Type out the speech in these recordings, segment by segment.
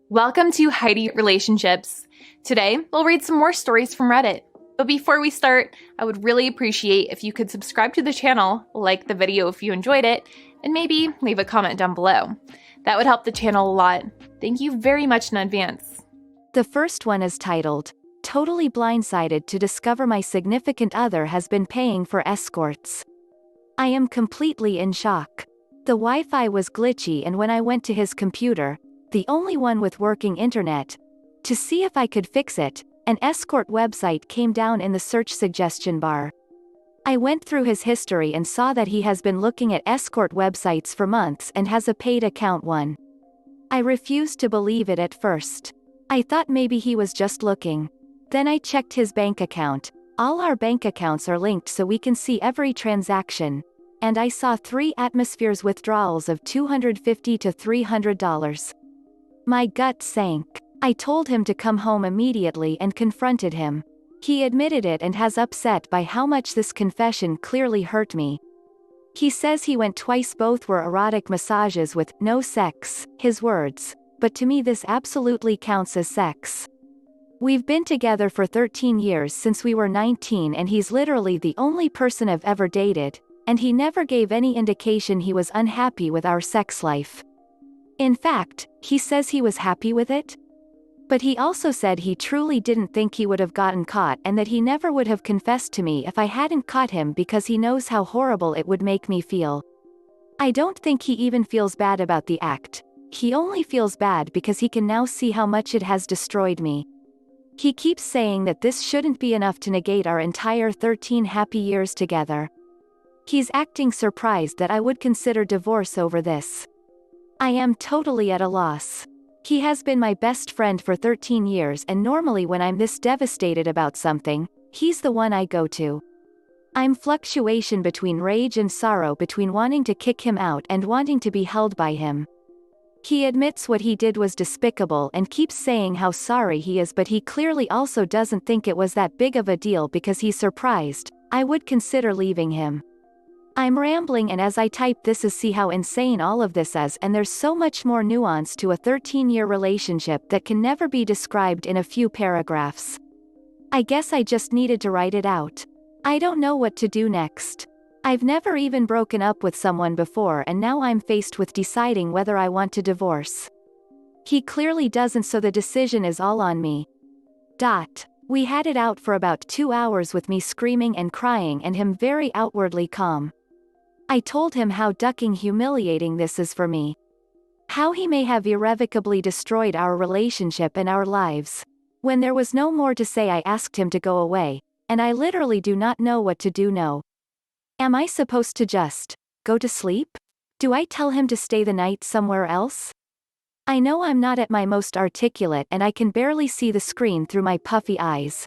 Welcome to Heidi Relationships. Today, we'll read some more stories from Reddit. But before we start, I would really appreciate if you could subscribe to the channel, like the video if you enjoyed it, and maybe leave a comment down below. That would help the channel a lot. Thank you very much in advance. The first one is titled, "Totally blindsided to discover my significant other has been paying for escorts. I am completely in shock. The Wi-Fi was glitchy, and when I went to his computer, the only one with working internet, to see if I could fix it, an escort website came down in the search suggestion bar. I went through his history and saw that he has been looking at escort websites for months and has a paid account one. I refused to believe it at first. I thought maybe he was just looking. Then I checked his bank account. All our bank accounts are linked so we can see every transaction. And I saw 3 atmospheres withdrawals of $250 to $300. My gut sank. I told him to come home immediately and confronted him. He admitted it and has upset by how much this confession clearly hurt me. He says he went twice, both were erotic massages with no sex, his words, but to me this absolutely counts as sex. We've been together for 13 years since we were 19 and he's literally the only person I've ever dated, and he never gave any indication he was unhappy with our sex life. In fact, he says he was happy with it. But he also said he truly didn't think he would have gotten caught and that he never would have confessed to me if I hadn't caught him because he knows how horrible it would make me feel. I don't think he even feels bad about the act. He only feels bad because he can now see how much it has destroyed me. He keeps saying that this shouldn't be enough to negate our entire 13 happy years together. He's acting surprised that I would consider divorce over this. I am totally at a loss. He has been my best friend for 13 years, and normally when I'm this devastated about something, he's the one I go to. I'm fluctuation between rage and sorrow, between wanting to kick him out and wanting to be held by him. He admits what he did was despicable and keeps saying how sorry he is, but he clearly also doesn't think it was that big of a deal because he's surprised. I would consider leaving him. I'm rambling, and as I type this is see how insane all of this is, and there's so much more nuance to a 13-year relationship that can never be described in a few paragraphs. I guess I just needed to write it out. I don't know what to do next. I've never even broken up with someone before, and now I'm faced with deciding whether I want to divorce. He clearly doesn't, so the decision is all on me. We had it out for about 2 hours with me screaming and crying and him very outwardly calm. I told him how humiliating this is for me. How he may have irrevocably destroyed our relationship and our lives. When there was no more to say, I asked him to go away, and I literally do not know what to do now. Am I supposed to just go to sleep? Do I tell him to stay the night somewhere else? I know I'm not at my most articulate and I can barely see the screen through my puffy eyes.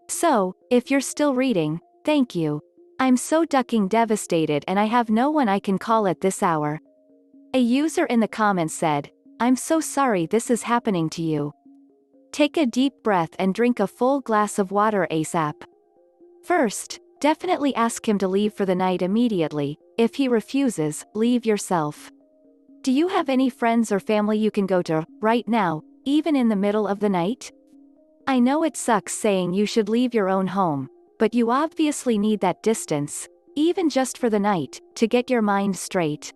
So, if you're still reading, thank you. I'm so devastated and I have no one I can call at this hour. A user in the comments said, "I'm so sorry this is happening to you. Take a deep breath and drink a full glass of water ASAP. First, definitely ask him to leave for the night immediately. If he refuses, leave yourself. Do you have any friends or family you can go to right now, even in the middle of the night? I know it sucks saying you should leave your own home, but you obviously need that distance, even just for the night, to get your mind straight.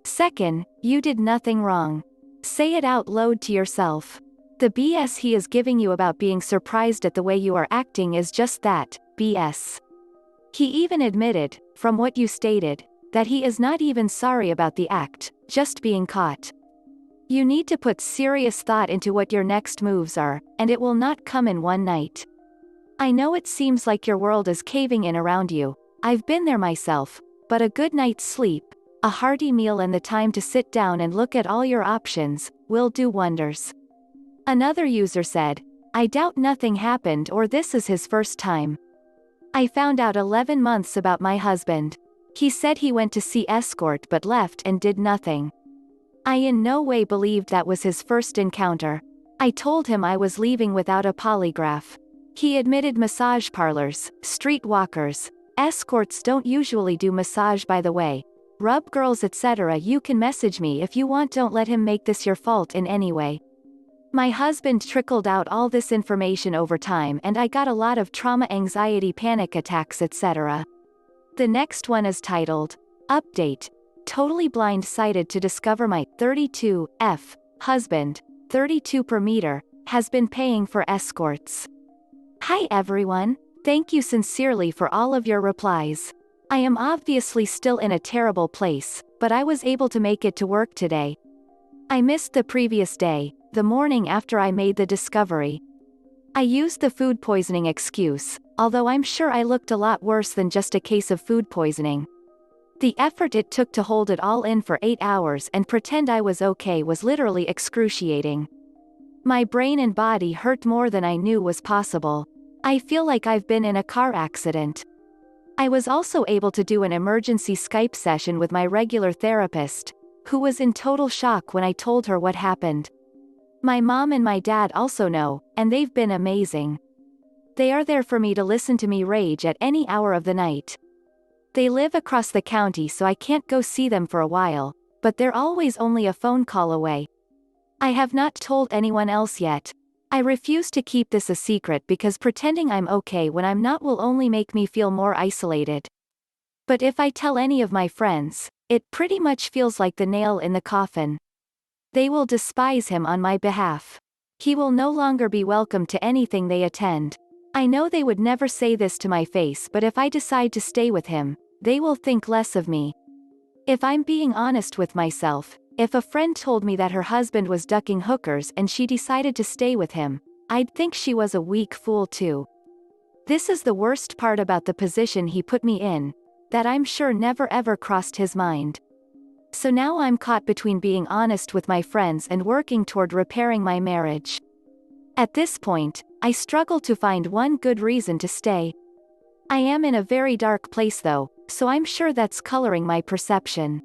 Second, you did nothing wrong. Say it out loud to yourself. The BS he is giving you about being surprised at the way you are acting is just that, BS. He even admitted, from what you stated, that he is not even sorry about the act, just being caught. You need to put serious thought into what your next moves are, and it will not come in one night. I know it seems like your world is caving in around you. I've been there myself, but a good night's sleep, a hearty meal and the time to sit down and look at all your options, will do wonders." Another user said, "I doubt nothing happened or this is his first time. I found out 11 months about my husband. He said he went to see escort but left and did nothing. I in no way believed that was his first encounter. I told him I was leaving without a polygraph. He admitted massage parlors, street walkers, escorts don't usually do massage, by the way. Rub girls etc. You can message me if you want. Don't let him make this your fault in any way. My husband trickled out all this information over time and I got a lot of trauma, anxiety, panic attacks, etc. The next one is titled, Update. Totally blindsided to discover my 32F husband, 32 per meter, has been paying for escorts. Hi everyone. Thank you sincerely for all of your replies. I am obviously still in a terrible place, but I was able to make it to work today. I missed the previous day, the morning after I made the discovery. I used the food poisoning excuse, although I'm sure I looked a lot worse than just a case of food poisoning. The effort it took to hold it all in for 8 hours and pretend I was okay was literally excruciating. My brain and body hurt more than I knew was possible. I feel like I've been in a car accident. I was also able to do an emergency Skype session with my regular therapist, who was in total shock when I told her what happened. My mom and my dad also know, and they've been amazing. They are there for me to listen to me rage at any hour of the night. They live across the county so I can't go see them for a while, but they're always only a phone call away. I have not told anyone else yet. I refuse to keep this a secret because pretending I'm okay when I'm not will only make me feel more isolated. But if I tell any of my friends, it pretty much feels like the nail in the coffin. They will despise him on my behalf. He will no longer be welcome to anything they attend. I know they would never say this to my face, but if I decide to stay with him, they will think less of me. If I'm being honest with myself, if a friend told me that her husband was ducking hookers and she decided to stay with him, I'd think she was a weak fool too. This is the worst part about the position he put me in, that I'm sure never ever crossed his mind. So now I'm caught between being honest with my friends and working toward repairing my marriage. At this point, I struggle to find one good reason to stay. I am in a very dark place though, so I'm sure that's coloring my perception.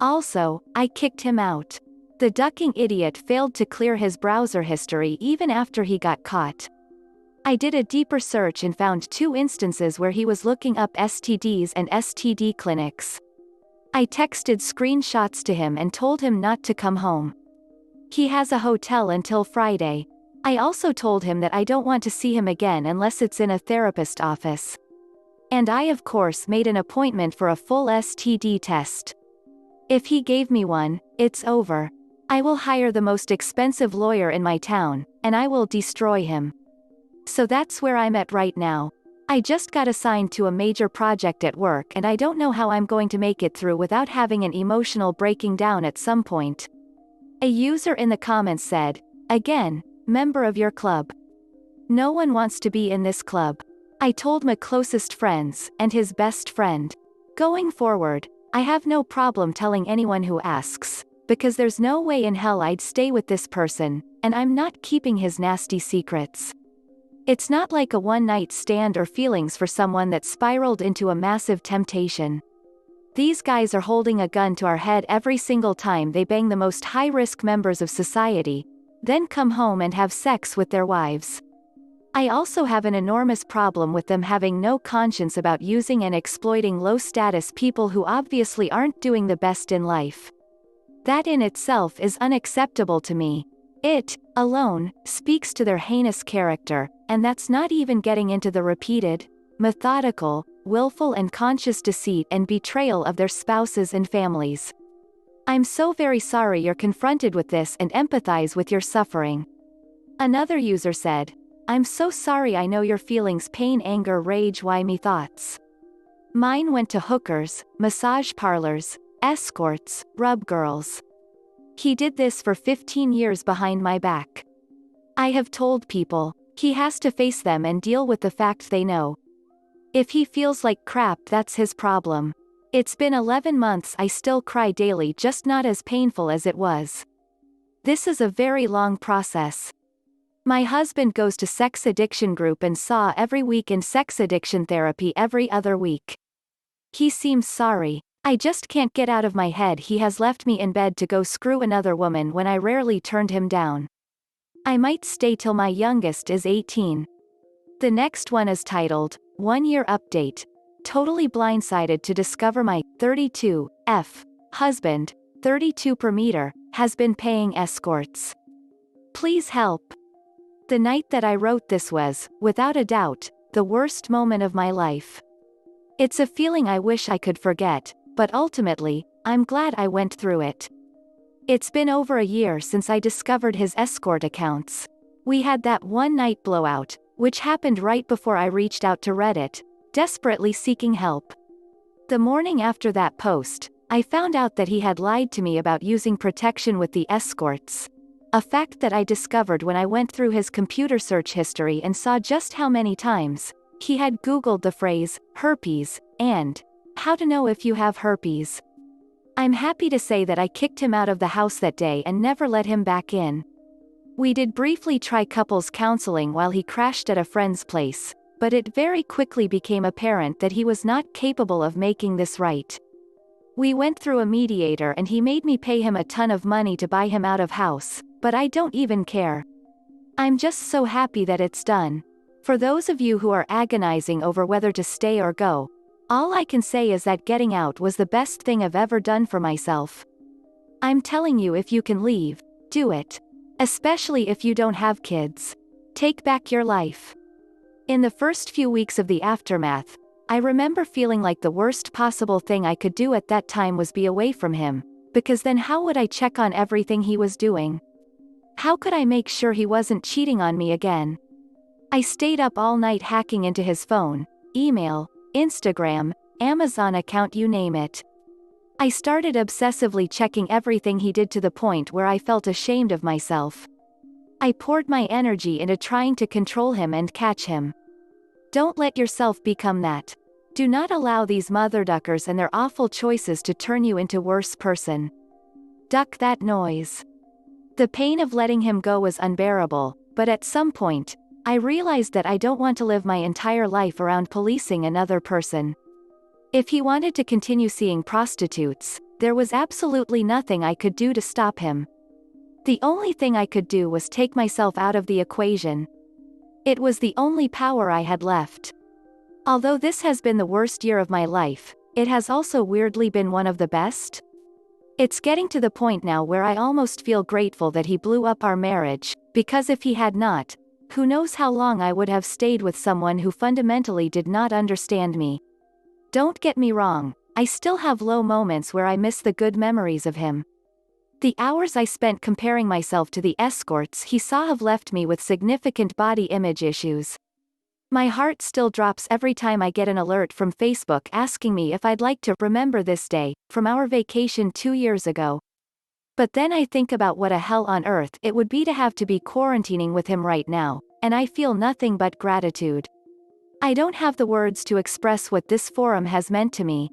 Also, I kicked him out. The ducking idiot failed to clear his browser history even after he got caught. I did a deeper search and found 2 instances where he was looking up STDs and STD clinics. I texted screenshots to him and told him not to come home. He has a hotel until Friday. I also told him that I don't want to see him again unless it's in a therapist office. And I of course made an appointment for a full STD test. If he gave me one, it's over. I will hire the most expensive lawyer in my town, and I will destroy him. So that's where I'm at right now. I just got assigned to a major project at work and I don't know how I'm going to make it through without having an emotional breaking down at some point. A user in the comments said, again, member of your club. No one wants to be in this club. I told my closest friends, and his best friend. Going forward, I have no problem telling anyone who asks, because there's no way in hell I'd stay with this person, and I'm not keeping his nasty secrets. It's not like a one-night stand or feelings for someone that spiraled into a massive temptation. These guys are holding a gun to our head every single time they bang the most high-risk members of society, then come home and have sex with their wives. I also have an enormous problem with them having no conscience about using and exploiting low-status people who obviously aren't doing the best in life. That in itself is unacceptable to me. It, alone, speaks to their heinous character, and that's not even getting into the repeated, methodical, willful and conscious deceit and betrayal of their spouses and families. I'm so very sorry you're confronted with this and empathize with your suffering. Another user said, I'm so sorry, I know your feelings, pain, anger, rage, why me thoughts. Mine went to hookers, massage parlors, escorts, rub girls. He did this for 15 years behind my back. I have told people, he has to face them and deal with the fact they know. If he feels like crap, that's his problem. It's been 11 months, I still cry daily, just not as painful as it was. This is a very long process. My husband goes to sex addiction group and SAW every week and sex addiction therapy every other week. He seems sorry. I just can't get out of my head he has left me in bed to go screw another woman when I rarely turned him down. I might stay till my youngest is 18. The next one is titled, 1-year update. Totally blindsided to discover my 32F husband, 32 per meter, has been paying escorts. Please Please help. The night that I wrote this was, without a doubt, the worst moment of my life. It's a feeling I wish I could forget, but ultimately, I'm glad I went through it. It's been over a year since I discovered his escort accounts. We had that one night blowout, which happened right before I reached out to Reddit, desperately seeking help. The morning after that post, I found out that he had lied to me about using protection with the escorts. A fact that I discovered when I went through his computer search history and saw just how many times he had Googled the phrase, herpes, and how to know if you have herpes. I'm happy to say that I kicked him out of the house that day and never let him back in. We did briefly try couples counseling while he crashed at a friend's place, but it very quickly became apparent that he was not capable of making this right. We went through a mediator and he made me pay him a ton of money to buy him out of house, but I don't even care. I'm just so happy that it's done. For those of you who are agonizing over whether to stay or go, all I can say is that getting out was the best thing I've ever done for myself. I'm telling you, if you can leave, do it. Especially if you don't have kids. Take back your life. In the first few weeks of the aftermath, I remember feeling like the worst possible thing I could do at that time was be away from him, because then how would I check on everything he was doing? How could I make sure he wasn't cheating on me again? I stayed up all night hacking into his phone, email, Instagram, Amazon account, you name it. I started obsessively checking everything he did to the point where I felt ashamed of myself. I poured my energy into trying to control him and catch him. Don't let yourself become that. Do not allow these motherduckers and their awful choices to turn you into a worse person. Duck that noise. The pain of letting him go was unbearable, but at some point, I realized that I don't want to live my entire life around policing another person. If he wanted to continue seeing prostitutes, there was absolutely nothing I could do to stop him. The only thing I could do was take myself out of the equation. It was the only power I had left. Although this has been the worst year of my life, it has also weirdly been one of the best. It's getting to the point now where I almost feel grateful that he blew up our marriage, because if he had not, who knows how long I would have stayed with someone who fundamentally did not understand me. Don't get me wrong, I still have low moments where I miss the good memories of him. The hours I spent comparing myself to the escorts he saw have left me with significant body image issues. My heart still drops every time I get an alert from Facebook asking me if I'd like to remember this day, from our vacation 2 years ago. But then I think about what a hell on earth it would be to have to be quarantining with him right now, and I feel nothing but gratitude. I don't have the words to express what this forum has meant to me.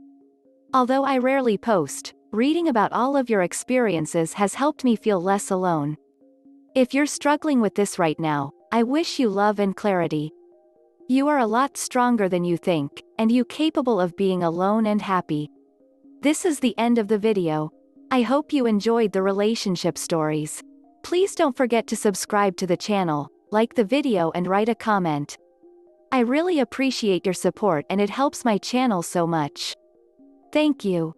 Although I rarely post, reading about all of your experiences has helped me feel less alone. If you're struggling with this right now, I wish you love and clarity. You are a lot stronger than you think, and you're capable of being alone and happy. This is the end of the video. I hope you enjoyed the relationship stories. Please don't forget to subscribe to the channel, like the video and write a comment. I really appreciate your support and it helps my channel so much. Thank you.